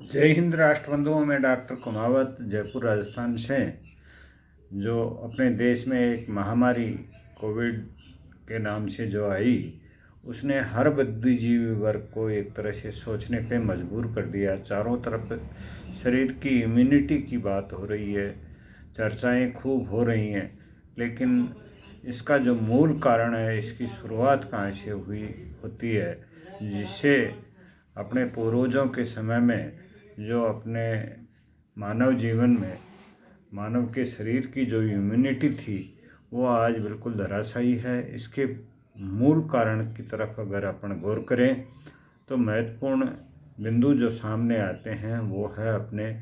जय हिंद राष्ट्रबंधुओं। में डॉक्टर कुमावत जयपुर राजस्थान से। जो अपने देश में एक महामारी कोविड के नाम से जो आई, उसने हर बुद्धिजीवी वर्ग को एक तरह से सोचने पे मजबूर कर दिया। चारों तरफ शरीर की इम्यूनिटी की बात हो रही है, चर्चाएं खूब हो रही हैं, लेकिन इसका जो मूल कारण है, इसकी शुरुआत कहाँ से हुई होती है, जिससे अपने पूर्वजों के समय में जो अपने मानव जीवन में मानव के शरीर की जो इम्यूनिटी थी, वो आज बिल्कुल धराशायी है। इसके मूल कारण की तरफ अगर अपन गौर करें तो महत्वपूर्ण बिंदु जो सामने आते हैं वो है अपने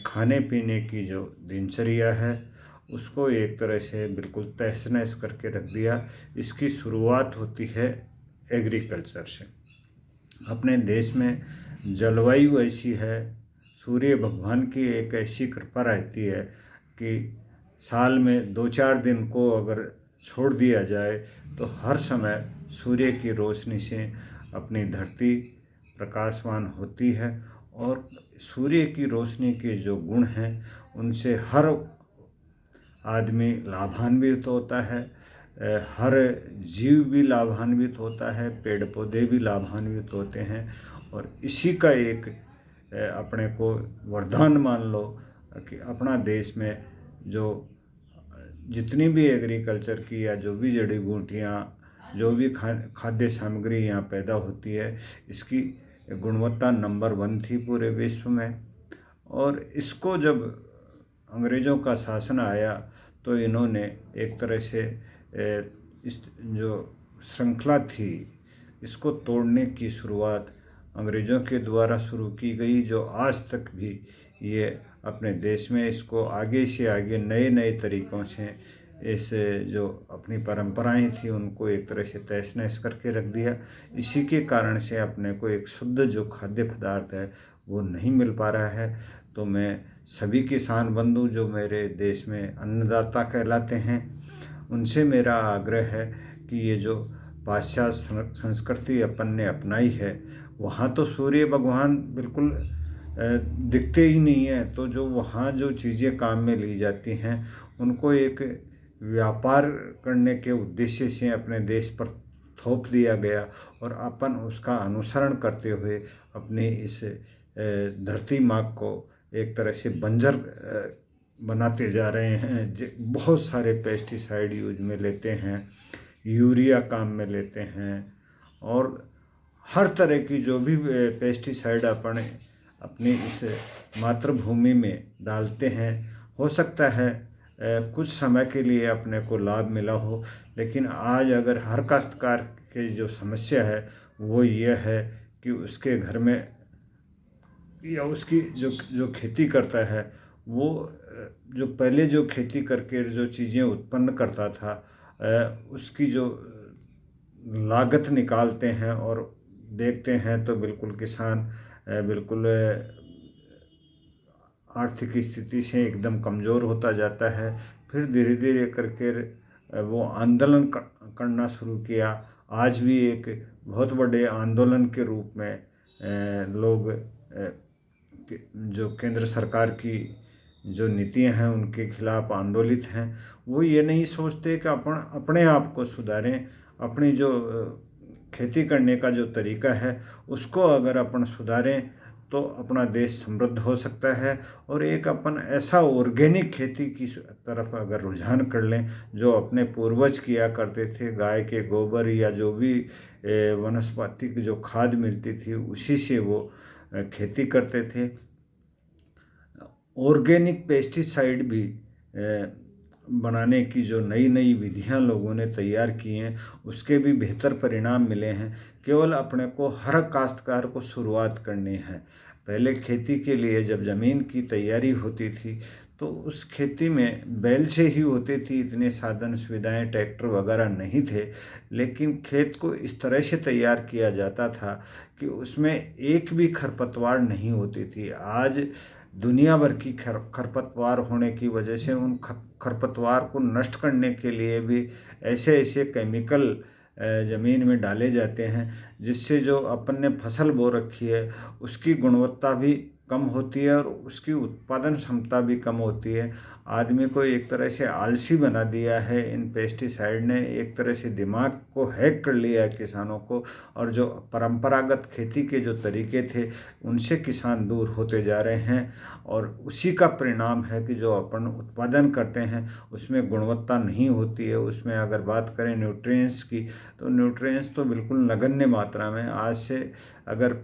खाने पीने की जो दिनचर्या है, उसको एक तरह से बिल्कुल तहस नहस करके रख दिया। इसकी शुरुआत होती है एग्रीकल्चर से। अपने देश में जलवायु ऐसी है, सूर्य भगवान की एक ऐसी कृपा रहती है कि साल में 2-4 दिन को अगर छोड़ दिया जाए तो हर समय सूर्य की रोशनी से अपनी धरती प्रकाशवान होती है। और सूर्य की रोशनी के जो गुण हैं, उनसे हर आदमी लाभान्वित होता है, हर जीव भी लाभान्वित होता है, पेड़ पौधे भी लाभान्वित होते हैं। और इसी का एक अपने को वरदान मान लो कि अपना देश में जो जितनी भी एग्रीकल्चर की या जो भी जड़ी बूटियाँ, जो भी खाद्य सामग्री यहाँ पैदा होती है, इसकी गुणवत्ता नंबर 1 थी पूरे विश्व में। और इसको जब अंग्रेज़ों का शासन आया तो इन्होंने एक तरह से इस जो श्रृंखला थी, इसको तोड़ने की शुरुआत अंग्रेज़ों के द्वारा शुरू की गई, जो आज तक भी ये अपने देश में इसको आगे से आगे नए नए तरीक़ों से इस जो अपनी परंपराएं थी उनको एक तरह से तहस नहस करके रख दिया। इसी के कारण से अपने को एक शुद्ध जो खाद्य पदार्थ है वो नहीं मिल पा रहा है। तो मैं सभी किसान बंधु जो मेरे देश में अन्नदाता कहलाते हैं, उनसे मेरा आग्रह है कि ये जो पाश्चात्य संस्कृति अपन ने अपनाई है, वहाँ तो सूर्य भगवान बिल्कुल दिखते ही नहीं है। तो जो वहाँ जो चीज़ें काम में ली जाती हैं, उनको एक व्यापार करने के उद्देश्य से अपने देश पर थोप दिया गया और अपन उसका अनुसरण करते हुए अपनी इस धरती माँ को एक तरह से बंजर बनाते जा रहे हैं। बहुत सारे पेस्टिसाइड यूज में लेते हैं, यूरिया काम में लेते हैं, और हर तरह की जो भी पेस्टिसाइड अपन अपनी इस मातृभूमि में डालते हैं। हो सकता है कुछ समय के लिए अपने को लाभ मिला हो, लेकिन आज अगर हर काश्तकार की जो समस्या है वो ये है कि उसके घर में या उसकी जो जो खेती करता है, वो जो पहले जो खेती करके जो चीज़ें उत्पन्न करता था, उसकी जो लागत निकालते हैं और देखते हैं तो बिल्कुल किसान बिल्कुल आर्थिक स्थिति से एकदम कमज़ोर होता जाता है। फिर धीरे धीरे करके वो आंदोलन करना शुरू किया। आज भी एक बहुत बड़े आंदोलन के रूप में लोग जो केंद्र सरकार की जो नीतियां हैं उनके खिलाफ आंदोलित हैं। वो ये नहीं सोचते कि अपन अपने आप को सुधारें, अपनी जो खेती करने का जो तरीका है उसको अगर अपन सुधारें तो अपना देश समृद्ध हो सकता है। और एक अपन ऐसा ऑर्गेनिक खेती की तरफ अगर रुझान कर लें जो अपने पूर्वज किया करते थे, गाय के गोबर या जो भी वनस्पतिक जो खाद मिलती थी उसी से वो खेती करते थे। ऑर्गेनिक पेस्टिसाइड भी बनाने की जो नई नई विधियां लोगों ने तैयार की हैं, उसके भी बेहतर परिणाम मिले हैं। केवल अपने को हर काश्तकार को शुरुआत करनी है। पहले खेती के लिए जब ज़मीन की तैयारी होती थी तो उस खेती में बैल से ही होती थी, इतने साधन सुविधाएं ट्रैक्टर वगैरह नहीं थे। लेकिन खेत को इस तरह से तैयार किया जाता था कि उसमें एक भी खरपतवार नहीं होती थी। आज दुनिया भर की खरपतवार होने की वजह से उन खरपतवार को नष्ट करने के लिए भी ऐसे ऐसे केमिकल ज़मीन में डाले जाते हैं, जिससे जो अपन ने फसल बो रखी है उसकी गुणवत्ता भी कम होती है और उसकी उत्पादन क्षमता भी कम होती है। आदमी को एक तरह से आलसी बना दिया है इन पेस्टिसाइड ने, एक तरह से दिमाग को हैक कर लिया है किसानों को, और जो परंपरागत खेती के जो तरीके थे उनसे किसान दूर होते जा रहे हैं। और उसी का परिणाम है कि जो अपन उत्पादन करते हैं उसमें गुणवत्ता नहीं होती है। उसमें अगर बात करें न्यूट्रिएंट्स की, तो न्यूट्रिएंट्स तो बिल्कुल नगण्य मात्रा में, आज से अगर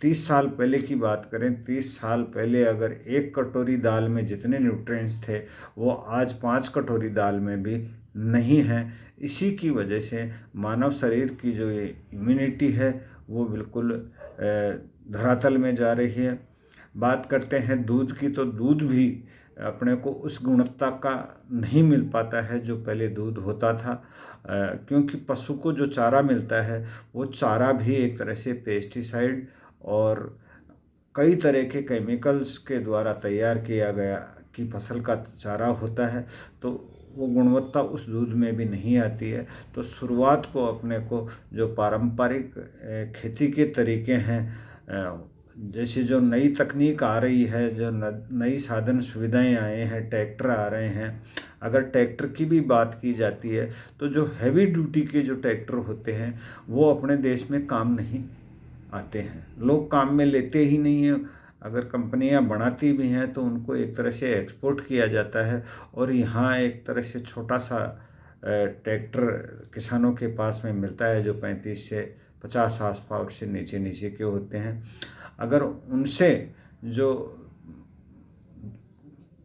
30 साल पहले की बात करें, 30 साल पहले अगर एक कटोरी दाल में जितने न्यूट्रिएंट्स थे वो आज 5 कटोरी दाल में भी नहीं हैं। इसी की वजह से मानव शरीर की जो ये इम्यूनिटी है वो बिल्कुल धरातल में जा रही है। बात करते हैं दूध की, तो दूध भी अपने को उस गुणवत्ता का नहीं मिल पाता है जो पहले दूध होता था, क्योंकि पशु को जो चारा मिलता है वो चारा भी एक तरह से पेस्टिसाइड और कई तरह के केमिकल्स के द्वारा तैयार किया गया कि फसल का चारा होता है, तो वो गुणवत्ता उस दूध में भी नहीं आती है। तो शुरुआत को अपने को जो पारंपरिक खेती के तरीके हैं, जैसे जो नई तकनीक आ रही है, जो नई साधन सुविधाएं आए हैं, ट्रैक्टर आ रहे हैं, अगर ट्रैक्टर की भी बात की जाती है तो जो हैवी ड्यूटी के जो ट्रैक्टर होते हैं वो अपने देश में काम नहीं आते हैं, लोग काम में लेते ही नहीं हैं। अगर कंपनियां बनाती भी हैं तो उनको एक तरह से एक्सपोर्ट किया जाता है, और यहाँ एक तरह से छोटा सा ट्रैक्टर किसानों के पास में मिलता है जो 35 से 50 हार्स पावर से नीचे नीचे के होते हैं। अगर उनसे जो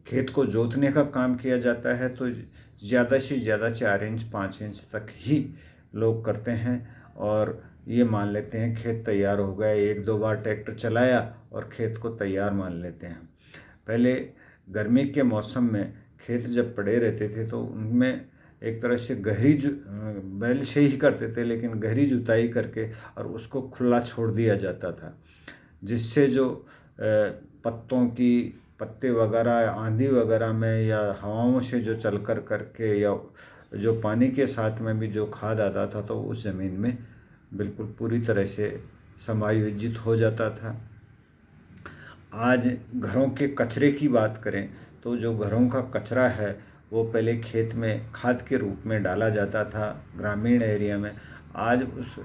खेत को जोतने का काम किया जाता है तो ज़्यादा से ज़्यादा 4 इंच 5 इंच तक ही लोग करते हैं, और ये मान लेते हैं खेत तैयार हो गया, 1-2 बार ट्रैक्टर चलाया और खेत को तैयार मान लेते हैं। पहले गर्मी के मौसम में खेत जब पड़े रहते थे तो उनमें एक तरह से गहरी बैल से ही करते थे, लेकिन गहरी जुताई करके और उसको खुला छोड़ दिया जाता था, जिससे जो पत्तों की पत्ते वगैरह आंधी वगैरह में या हवाओं से जो चल कर करके या जो पानी के साथ में भी जो खाद आता था तो उस ज़मीन में बिल्कुल पूरी तरह से समायोजित हो जाता था। आज घरों के कचरे की बात करें तो जो घरों का कचरा है वो पहले खेत में खाद के रूप में डाला जाता था ग्रामीण एरिया में। आज उस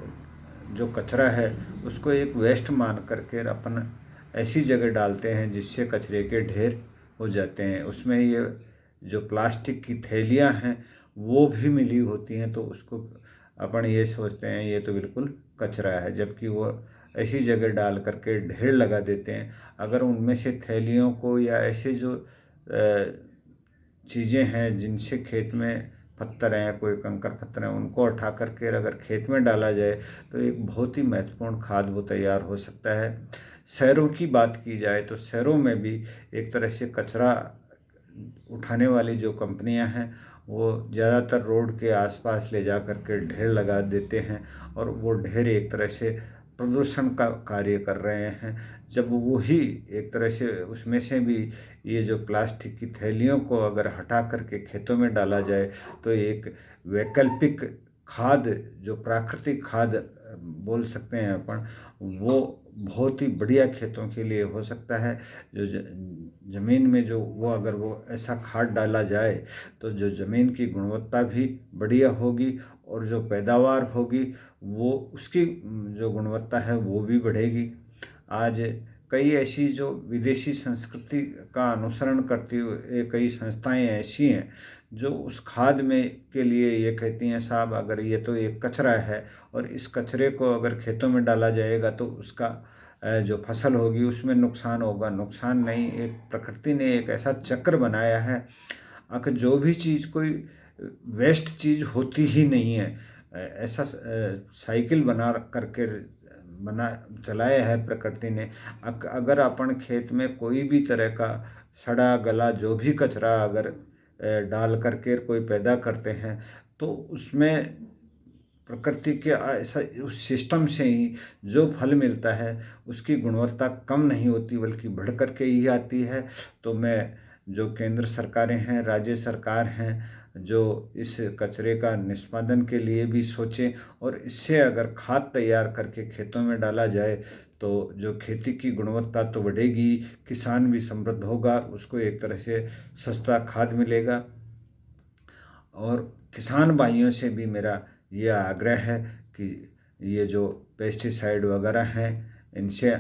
जो कचरा है उसको एक वेस्ट मान करके अपन ऐसी जगह डालते हैं जिससे कचरे के ढेर हो जाते हैं। उसमें ये जो प्लास्टिक की थैलियाँ हैं वो भी मिली होती हैं, तो उसको अपन ये सोचते हैं ये तो बिल्कुल कचरा है, जबकि वो ऐसी जगह डाल करके ढेर लगा देते हैं। अगर उनमें से थैलियों को या ऐसे जो चीज़ें हैं जिनसे खेत में पत्थर हैं, कोई कंकर पत्थर हैं, उनको उठा करके अगर खेत में डाला जाए तो एक बहुत ही महत्वपूर्ण खाद वो तैयार हो सकता है। शहरों की बात की जाए तो शहरों में भी एक तरह से कचरा उठाने वाली जो कंपनियां हैं वो ज़्यादातर रोड के आसपास ले जा कर के ढेर लगा देते हैं, और वो ढेर एक तरह से प्रदूषण का कार्य कर रहे हैं। जब वही एक तरह से उसमें से भी ये जो प्लास्टिक की थैलियों को अगर हटा करके खेतों में डाला जाए तो एक वैकल्पिक खाद, जो प्राकृतिक खाद बोल सकते हैं अपन, वो बहुत ही बढ़िया खेतों के लिए हो सकता है। जो ज़मीन में जो वो अगर वो ऐसा खाद डाला जाए तो जो ज़मीन की गुणवत्ता भी बढ़िया होगी और जो पैदावार होगी वो उसकी जो गुणवत्ता है वो भी बढ़ेगी। आज कई ऐसी जो विदेशी संस्कृति का अनुसरण करती हुई कई संस्थाएं ऐसी हैं जो उस खाद में के लिए ये कहती हैं साहब अगर ये तो एक कचरा है और इस कचरे को अगर खेतों में डाला जाएगा तो उसका जो फसल होगी उसमें नुकसान होगा। नुकसान नहीं, एक प्रकृति ने एक ऐसा चक्र बनाया है कि जो भी चीज़ कोई वेस्ट चीज़ होती ही नहीं है, ऐसा साइकिल बना करके बना चलाया है प्रकृति ने। अगर अपन खेत में कोई भी तरह का सड़ा गला जो भी कचरा अगर डाल करके कोई पैदा करते हैं तो उसमें प्रकृति के ऐसा उस सिस्टम से ही जो फल मिलता है उसकी गुणवत्ता कम नहीं होती बल्कि बढ़ कर के ही आती है। तो मैं जो केंद्र सरकारें हैं, राज्य सरकार हैं, जो इस कचरे का निष्पादन के लिए भी सोचें और इससे अगर खाद तैयार करके खेतों में डाला जाए तो जो खेती की गुणवत्ता तो बढ़ेगी, किसान भी समृद्ध होगा, उसको एक तरह से सस्ता खाद मिलेगा। और किसान भाइयों से भी मेरा ये आग्रह है कि ये जो पेस्टिसाइड वगैरह हैं इनसे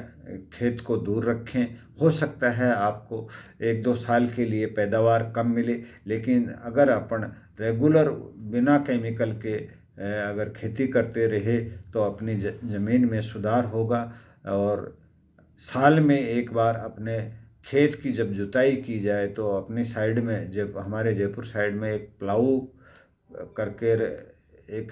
खेत को दूर रखें। हो सकता है आपको 1-2 साल के लिए पैदावार कम मिले, लेकिन अगर अपन रेगुलर बिना केमिकल के अगर खेती करते रहे तो अपनी ज़मीन में सुधार होगा। और साल में एक बार अपने खेत की जब जुताई की जाए तो अपनी साइड में, जब हमारे जयपुर साइड में एक प्लाऊ करके एक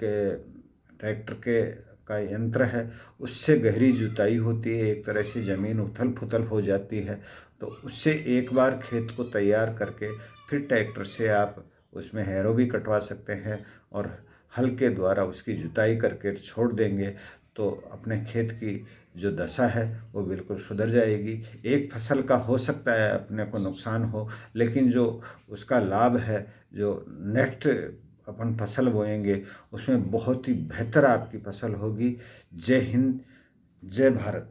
ट्रैक्टर के का यंत्र है, उससे गहरी जुताई होती है, एक तरह से ज़मीन उथल पुथल हो जाती है। तो उससे एक बार खेत को तैयार करके फिर ट्रैक्टर से आप उसमें हैरो भी कटवा सकते हैं और हल के द्वारा उसकी जुताई करके छोड़ देंगे तो अपने खेत की जो दशा है वो बिल्कुल सुधर जाएगी। एक फसल का हो सकता है अपने को नुकसान हो, लेकिन जो उसका लाभ है, जो नेक्स्ट अपन फसल बोएंगे उसमें बहुत ही बेहतर आपकी फसल होगी। जय हिंद, जय भारत।